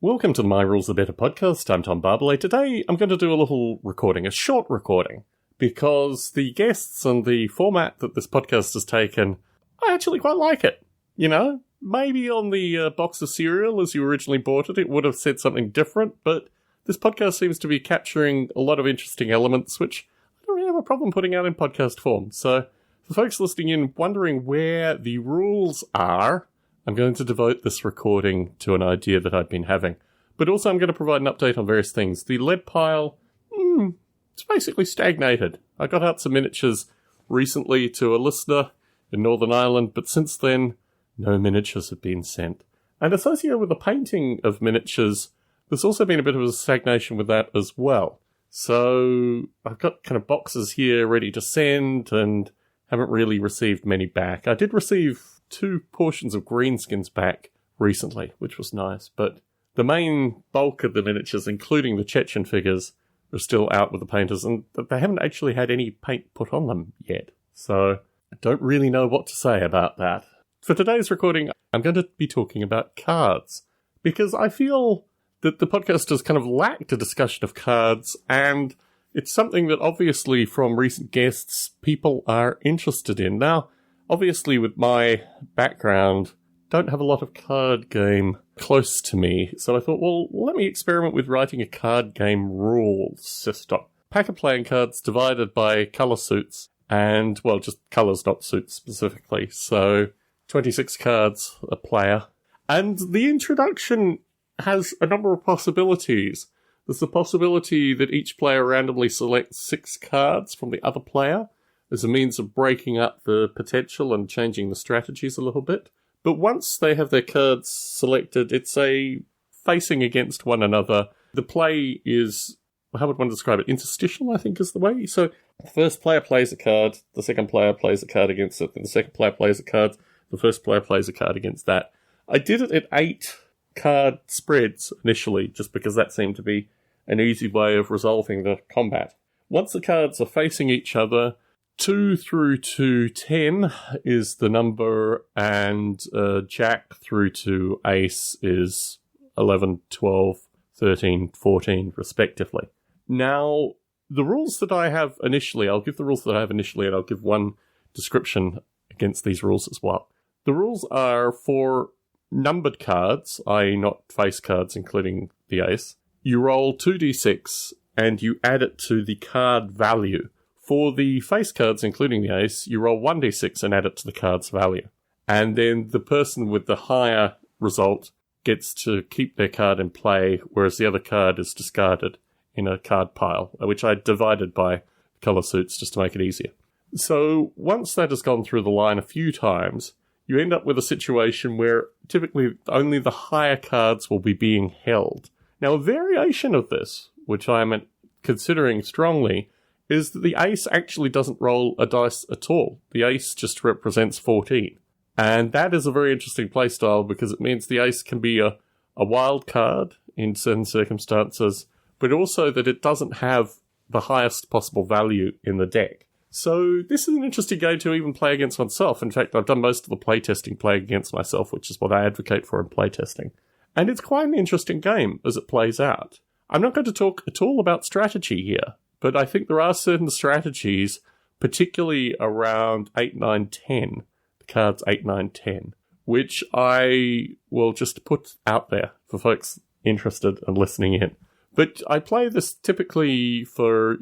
Welcome to the My Rules Are Better podcast. I'm Tom Barbalet. Today I'm going to do a little recording, a short recording, because the guests and the format that this podcast has taken, I actually quite like it. You know, maybe on the box of cereal as you originally bought it, it would have said something different, but this podcast seems to be capturing a lot of interesting elements, which I don't really have a problem putting out in podcast form. So for folks listening in wondering where the rules are, I'm going to devote this recording to an idea that I've been having. But also I'm going to provide an update on various things. The lead pile, it's basically stagnated. I got out some miniatures recently to a listener in Northern Ireland, but since then, no miniatures have been sent. And associated with the painting of miniatures, there's also been a bit of a stagnation with that as well. So I've got kind of boxes here ready to send and haven't really received many back. I did receive 2 portions of greenskins back recently, which was nice, but the main bulk of the miniatures, including the Chechen figures, are still out with the painters, and they haven't actually had any paint put on them yet. So I don't really know what to say about that. For today's recording, I'm going to be talking about cards, because I feel that the podcast has kind of lacked a discussion of cards, and it's something that obviously from recent guests people are interested in. Now, obviously, with my background, don't have a lot of card game close to me, so I thought, well, let me experiment with writing a card game rules system. Pack of playing cards divided by colour suits, and, well, just colours, not suits specifically, so 26 cards a player. And the introduction has a number of possibilities. There's the possibility that each player randomly selects 6 cards from the other player, as a means of breaking up the potential and changing the strategies a little bit. But once they have their cards selected, it's a facing against one another. The play is, how would one describe it? Interstitial, I think is the way. So the first player plays a card, the second player plays a card against it, the second player plays a card, the first player plays a card against that. I did it at 8 card spreads initially, just because that seemed to be an easy way of resolving the combat. Once the cards are facing each other, 2 through to 10 is the number, and Jack through to Ace is 11, 12, 13, 14, respectively. Now, the rules that I have initially, I'll give the rules that I have initially, and I'll give one description against these rules as well. The rules are for numbered cards, i.e. not face cards, including the Ace. You roll 2d6, and you add it to the card value. For the face cards, including the Ace, you roll 1d6 and add it to the card's value. And then the person with the higher result gets to keep their card in play, whereas the other card is discarded in a card pile, which I divided by colour suits just to make it easier. So once that has gone through the line a few times, you end up with a situation where typically only the higher cards will be being held. Now, a variation of this, which I am considering strongly, is that the Ace actually doesn't roll a dice at all. The Ace just represents 14. And that is a very interesting playstyle because it means the Ace can be a wild card in certain circumstances, but also that it doesn't have the highest possible value in the deck. So this is an interesting game to even play against oneself. In fact, I've done most of the playtesting playing against myself, which is what I advocate for in playtesting. And it's quite an interesting game as it plays out. I'm not going to talk at all about strategy here, but I think there are certain strategies, particularly around 8, 9, 10, the cards 8, 9, 10, which I will just put out there for folks interested and listening in. But I play this typically for,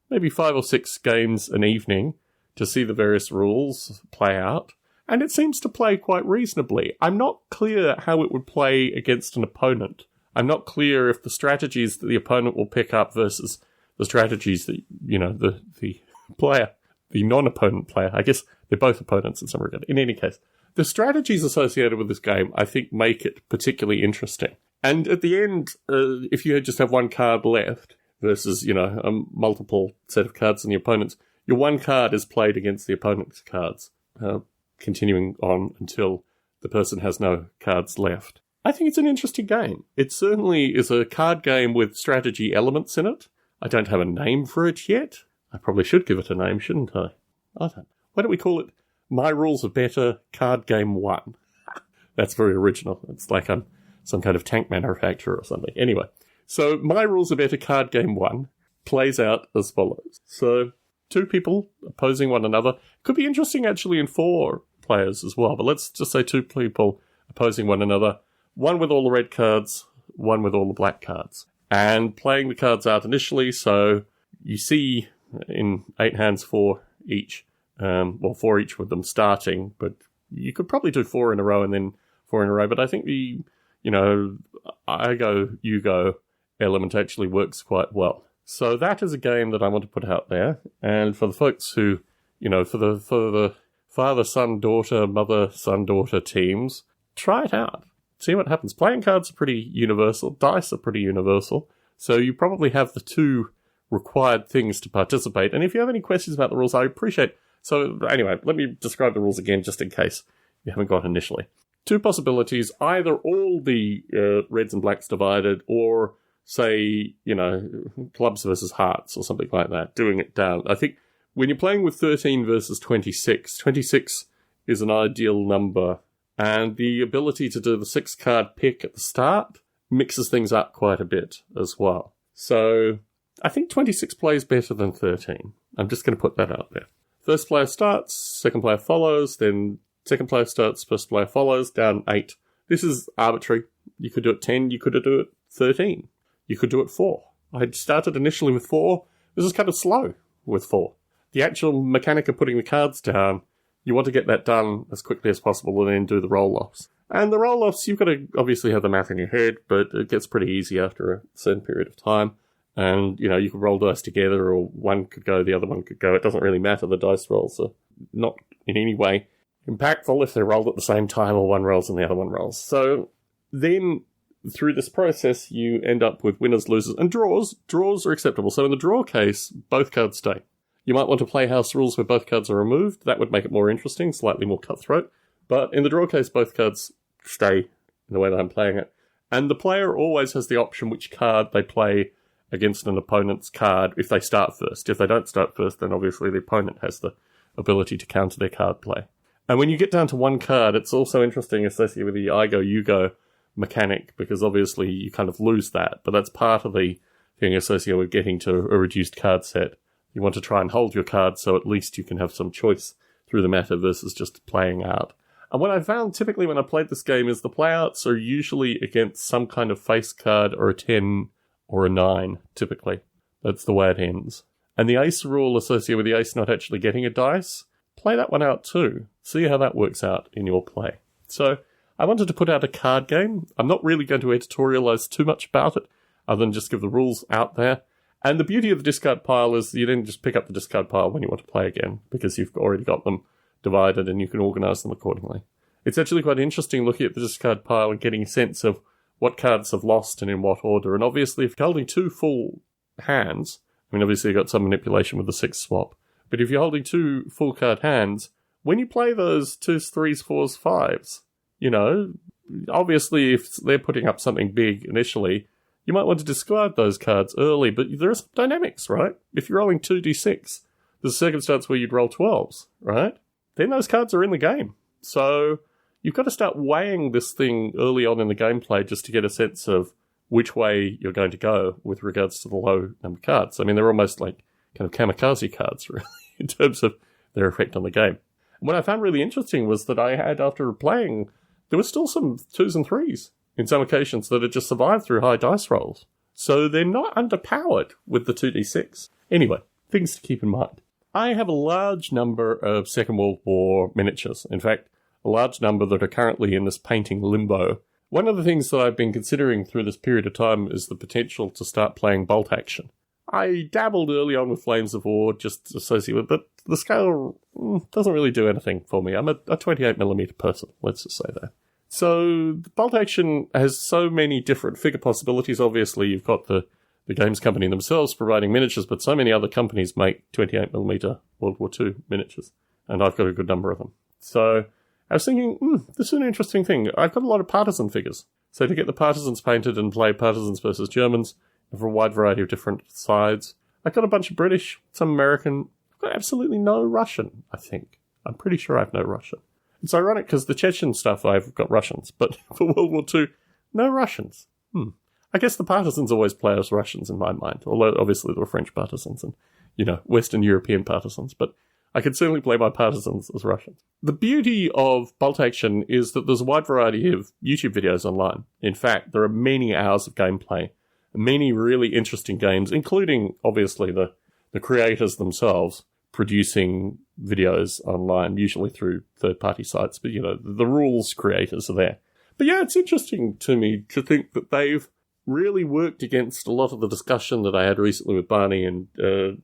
maybe 5 or 6 games an evening to see the various rules play out. And it seems to play quite reasonably. I'm not clear how it would play against an opponent. I'm not clear if the strategies that the opponent will pick up versus the strategies that, the player, the non-opponent player, I guess they're both opponents in some regard. In any case, the strategies associated with this game, I think, make it particularly interesting. And at the end, if you just have one card left versus, a multiple set of cards in the opponent's, your one card is played against the opponent's cards, continuing on until the person has no cards left. I think it's an interesting game. It certainly is a card game with strategy elements in it. I don't have a name for it yet. I probably should give it a name, shouldn't I? I don't. Why don't we call it My Rules Are Better Card Game 1? That's very original. It's like I'm some kind of tank manufacturer or something. Anyway, so my rules are better card game 1 plays out as follows. So 2 people opposing one another. Could be interesting actually in 4 players as well, but let's just say 2 people opposing one another. 1 with all the red cards, 1 with all the black cards. And playing the cards out initially, so you see in 8 hands 4 each. 4 each with them starting, but you could probably do 4 in a row and then 4 in a row, but I think I go, you go element actually works quite well. So that is a game that I want to put out there, and for the folks who, for the father, son, daughter, mother, son, daughter teams, try it out. See what happens. Playing cards are pretty universal. Dice are pretty universal. So you probably have the 2 required things to participate. And if you have any questions about the rules, I appreciate. So anyway, let me describe the rules again, just in case you haven't got initially. 2 possibilities, either all the reds and blacks divided, or say, clubs versus hearts or something like that, doing it down. I think when you're playing with 13 versus 26, 26 is an ideal number, and the ability to do the 6-card pick at the start mixes things up quite a bit as well. So I think 26 plays better than 13. I'm just going to put that out there. First player starts, second player follows, then second player starts, first player follows, down 8. This is arbitrary. You could do it 10, you could do it 13. You could do it 4. I started initially with 4. This is kind of slow with 4. The actual mechanic of putting the cards down, you want to get that done as quickly as possible and then do the roll-offs. And the roll-offs, you've got to obviously have the math in your head, but it gets pretty easy after a certain period of time. And, you could roll dice together, or one could go, the other one could go. It doesn't really matter. The dice rolls are not in any way impactful if they're rolled at the same time, or one rolls and the other one rolls. So then, through this process, you end up with winners, losers, and draws. Draws are acceptable. So in the draw case, both cards stay. You might want to play house rules where both cards are removed. That would make it more interesting, slightly more cutthroat. But in the draw case, both cards stay in the way that I'm playing it. And the player always has the option which card they play against an opponent's card if they start first. If they don't start first, then obviously the opponent has the ability to counter their card play. And when you get down to 1 card, it's also interesting associated with the I go, you go mechanic, because obviously you kind of lose that. But that's part of the thing associated with getting to a reduced card set. You want to try and hold your card so at least you can have some choice through the matter versus just playing out. And what I found typically when I played this game is the playouts are usually against some kind of face card or a 10 or a 9, typically. That's the way it ends. And the ace rule associated with the ace not actually getting a dice, play that one out too. See how that works out in your play. So I wanted to put out a card game. I'm not really going to editorialize too much about it, other than just give the rules out there. And the beauty of the discard pile is you then just pick up the discard pile when you want to play again, because you've already got them divided and you can organise them accordingly. It's actually quite interesting looking at the discard pile and getting a sense of what cards have lost and in what order. And obviously, if you're holding 2 full hands, obviously you've got some manipulation with the 6 swap, but if you're holding 2 full card hands, when you play those 2s, 3s, 4s, 5s, obviously if they're putting up something big initially, you might want to discard those cards early, but there are some dynamics, right? If you're rolling 2d6, there's a circumstance where you'd roll 12s, right? Then those cards are in the game. So you've got to start weighing this thing early on in the gameplay just to get a sense of which way you're going to go with regards to the low number cards. They're almost like kind of kamikaze cards, really, in terms of their effect on the game. And what I found really interesting was that I had, after playing, there were still some 2s and 3s in some occasions that had just survived through high dice rolls. So they're not underpowered with the 2d6. Anyway, things to keep in mind. I have a large number of Second World War miniatures. In fact, a large number that are currently in this painting limbo. One of the things that I've been considering through this period of time is the potential to start playing bolt action. I dabbled early on with Flames of War, just associated with it, but the scale doesn't really do anything for me. I'm a 28mm person, let's just say that. So the bolt action has so many different figure possibilities. Obviously, you've got the games company themselves providing miniatures, but so many other companies make 28mm World War II miniatures, and I've got a good number of them. So I was thinking, this is an interesting thing. I've got a lot of partisan figures. So to get the partisans painted and play partisans versus Germans for a wide variety of different sides, I've got a bunch of British, some American. I've got absolutely no Russian, I think. I'm pretty sure I have no Russian. It's ironic because the Chechen stuff, I've got Russians, but for World War II, No Russians. I guess the partisans always play as Russians in my mind, although obviously there were French partisans and, Western European partisans, but I could certainly play my partisans as Russians. The beauty of Bolt Action is that there's a wide variety of YouTube videos online. In fact, there are many hours of gameplay, many really interesting games, including, obviously, the creators themselves producing videos online, usually through third-party sites, but, the rules creators are there. But yeah, it's interesting to me to think that they've really worked against a lot of the discussion that I had recently with Barney and, to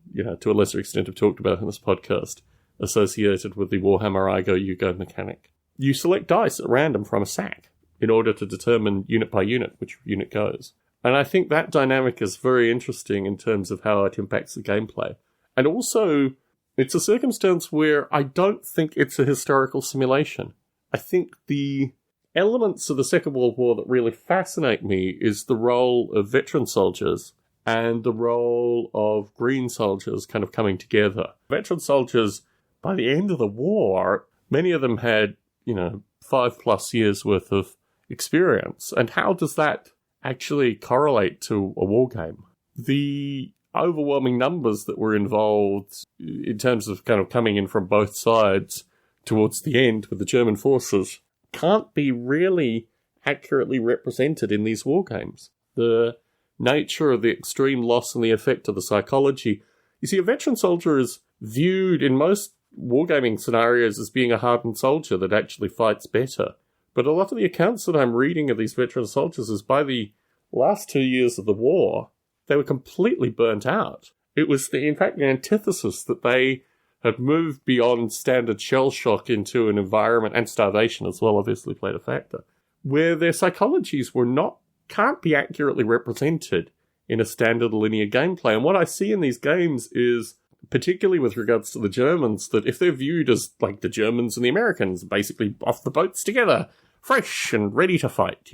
a lesser extent have talked about in this podcast, associated with the Warhammer I-Go-You-Go mechanic. You select dice at random from a sack in order to determine unit by unit which unit goes. And I think that dynamic is very interesting in terms of how it impacts the gameplay. And also, it's a circumstance where I don't think it's a historical simulation. I think the elements of the Second World War that really fascinate me is the role of veteran soldiers and the role of green soldiers kind of coming together. Veteran soldiers, by the end of the war, many of them had, 5+ years worth of experience. And how does that actually correlate to a war game? The overwhelming numbers that were involved in terms of kind of coming in from both sides towards the end with the German forces can't be really accurately represented in these war games. The nature of the extreme loss and the effect of the psychology. You see, a veteran soldier is viewed in most wargaming scenarios as being a hardened soldier that actually fights better. But a lot of the accounts that I'm reading of these veteran soldiers is by the last 2 years of the war, they were completely burnt out. It was, in fact, the antithesis that they had moved beyond standard shell shock into an environment, and starvation as well obviously played a factor, where their psychologies can't be accurately represented in a standard linear gameplay. And what I see in these games is, particularly with regards to the Germans, that if they're viewed as like the Germans and the Americans, basically off the boats together, fresh and ready to fight,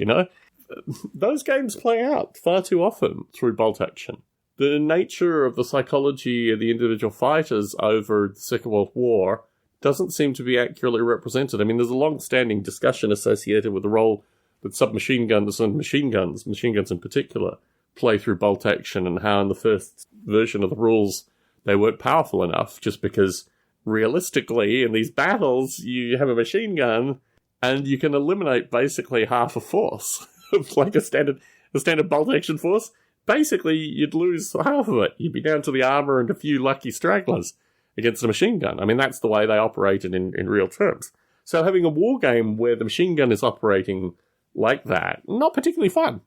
those games play out far too often through Bolt Action. The nature of the psychology of the individual fighters over the Second World War doesn't seem to be accurately represented. I mean, there's a long-standing discussion associated with the role that submachine guns and machine guns in particular, play through Bolt Action, and how in the first version of the rules they weren't powerful enough, just because realistically in these battles you have a machine gun and you can eliminate basically half a force. Like a standard Bolt Action force. Basically, you'd lose half of it. You'd be down to the armor and a few lucky stragglers against a machine gun. I mean, that's the way they operated in real terms. So having a war game where the machine gun is operating like that, not particularly fun.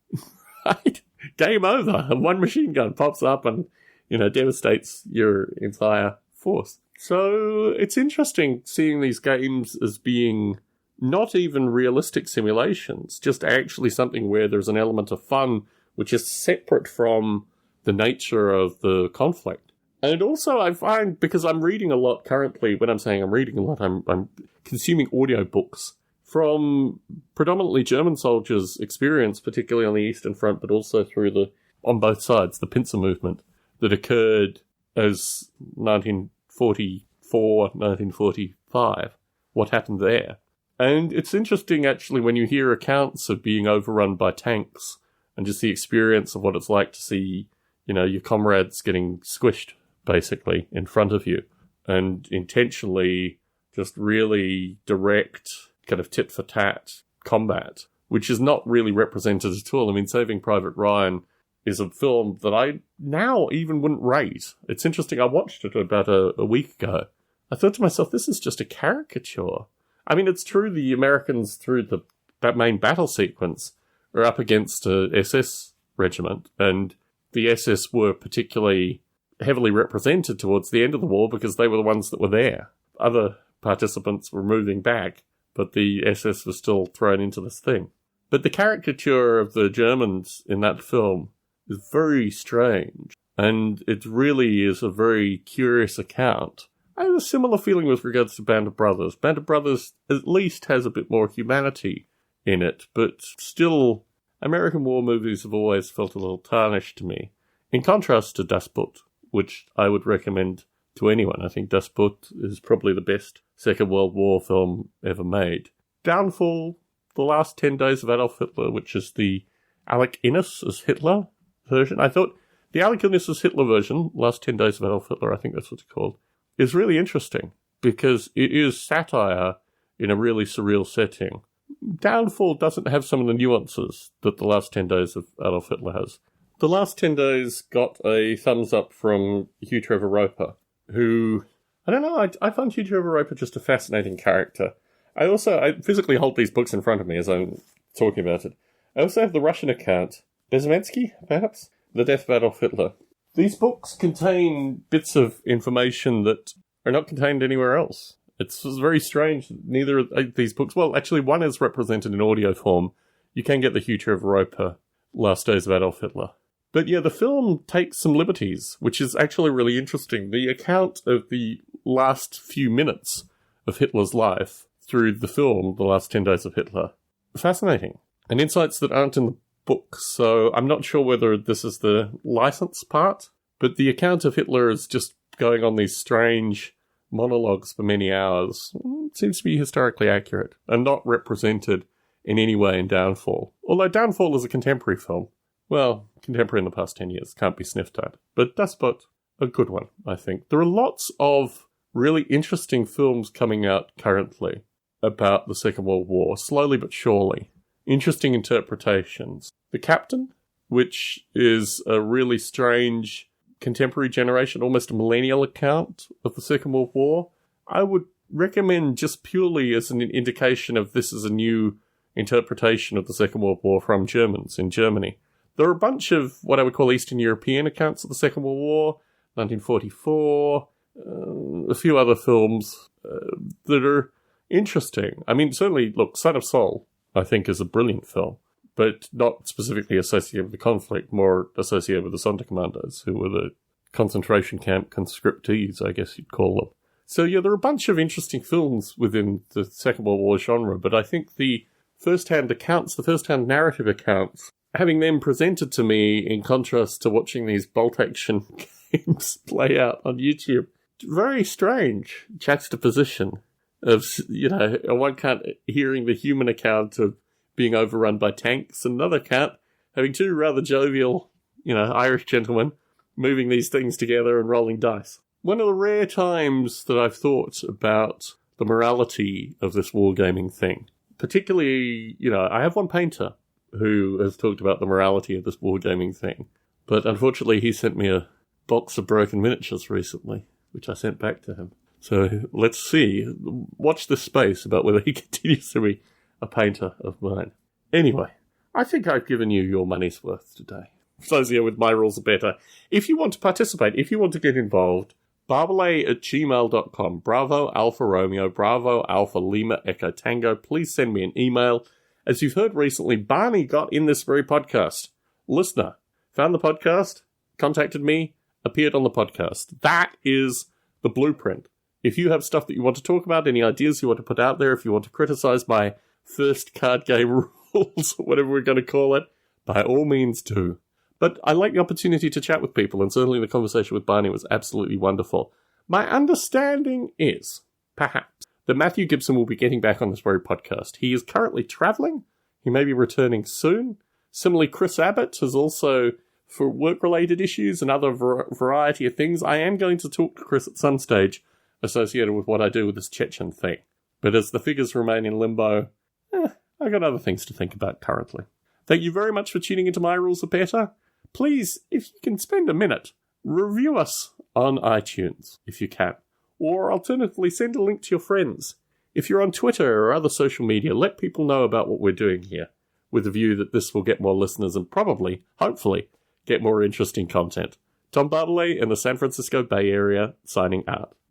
Right? Game over. And one machine gun pops up and, devastates your entire force. So it's interesting seeing these games as being not even realistic simulations, just actually something where there's an element of fun which is separate from the nature of the conflict. And also I find, because I'm reading a lot currently, when I'm saying I'm reading a lot, I'm consuming audiobooks from predominantly German soldiers' experience, particularly on the Eastern Front, but also on both sides, the pincer movement that occurred as 1944, 1945, what happened there. And it's interesting, actually, when you hear accounts of being overrun by tanks and just the experience of what it's like to see, your comrades getting squished, basically, in front of you. And intentionally just really direct, kind of tit-for-tat combat, which is not really represented at all. I mean, Saving Private Ryan is a film that I now even wouldn't rate. It's interesting, I watched it about a week ago. I thought to myself, this is just a caricature. I mean, it's true the Americans, through that main battle sequence, are up against a SS regiment, and the SS were particularly heavily represented towards the end of the war because they were the ones that were there. Other participants were moving back, but the SS was still thrown into this thing. But the caricature of the Germans in that film is very strange, and it really is a very curious account. I have a similar feeling with regards to Band of Brothers. Band of Brothers at least has a bit more humanity in it, but still, American war movies have always felt a little tarnished to me. In contrast to Das Boot, which I would recommend to anyone. I think Das Boot is probably the best Second World War film ever made. Downfall The Last 10 Days of Adolf Hitler, which is the Alec Innes as Hitler version. I thought the Alec Innes as Hitler version, Last 10 Days of Adolf Hitler, I think that's what it's called, is really interesting because it is satire in a really surreal setting. Downfall doesn't have some of the nuances that The Last 10 Days of Adolf Hitler has. The Last 10 Days got a thumbs up from Hugh Trevor Roper, who, I don't know, I find Hugh Trevor Roper just a fascinating character. I physically hold these books in front of me as I'm talking about it. I also have the Russian account, Bezemensky, perhaps? The Death of Adolf Hitler. These books contain bits of information that are not contained anywhere else. It's very strange. Neither of these books... Well, actually, one is represented in audio form. You can get the Hugh Trevor Roper Last Days of Adolf Hitler. But yeah, the film takes some liberties, which is actually really interesting. The account of the last few minutes of Hitler's life through the film, The Last 10 Days of Hitler, fascinating. And insights that aren't in the book, so I'm not sure whether this is the license part, but the account of Hitler is just going on these strange monologues for many hours. It seems to be historically accurate and not represented in any way in Downfall. Although Downfall is a contemporary film. Well, contemporary in the past 10 years, can't be sniffed at. But Despot, a good one, I think. There are lots of really interesting films coming out currently about the Second World War, slowly but surely. Interesting interpretations. The Captain, which is a really strange contemporary generation, almost a millennial account of the Second World War, I would recommend just purely as an indication of this is a new interpretation of the Second World War from Germans in Germany. There are a bunch of what I would call Eastern European accounts of the Second World War, 1944, a few other films that are interesting. I mean, certainly, look, Son of Saul, I think, is a brilliant film, but not specifically associated with the conflict, more associated with the Sonderkommandos, who were the concentration camp conscriptees, I guess you'd call them. So yeah, there are a bunch of interesting films within the Second World War genre, but I think the first-hand accounts, the first-hand narrative accounts, having them presented to me in contrast to watching these bolt-action games play out on YouTube, very strange juxtaposition of, you know, on one count hearing the human account of being overrun by tanks, and another count having two rather jovial, you know, Irish gentlemen moving these things together and rolling dice. One of the rare times that I've thought about the morality of this wargaming thing. Particularly, you know, I have one painter who has talked about the morality of this wargaming thing, but unfortunately he sent me a box of broken miniatures recently, which I sent back to him. So let's see, watch this space about whether he continues to be a painter of mine. Anyway, I think I've given you your money's worth today. For those of you with My Rules Are Better, if you want to participate, if you want to get involved, barbelay@gmail.com, Bravo Alpha Romeo, Bravo Alpha Lima Echo Tango. Please send me an email. As you've heard recently, Barney got in this very podcast. Listener, found the podcast, contacted me, appeared on the podcast. That is the blueprint. If you have stuff that you want to talk about, any ideas you want to put out there, if you want to criticize my first card game rules, or whatever we're going to call it, by all means do. But I like the opportunity to chat with people, and certainly the conversation with Barney was absolutely wonderful. My understanding is, perhaps, that Matthew Gibson will be getting back on this very podcast. He is currently travelling. He may be returning soon. Similarly, Chris Abbott has also, for work-related issues and other variety of things, I am going to talk to Chris at some stage associated with what I do with this Chechen thing. But as the figures remain in limbo, I've got other things to think about currently. Thank you very much for tuning into My Rules Are Better. Please, if you can spend a minute, review us on iTunes, if you can. Or alternatively, send a link to your friends. If you're on Twitter or other social media, let people know about what we're doing here, with the view that this will get more listeners and probably, hopefully, get more interesting content. Tom Barbalet in the San Francisco Bay Area, signing out.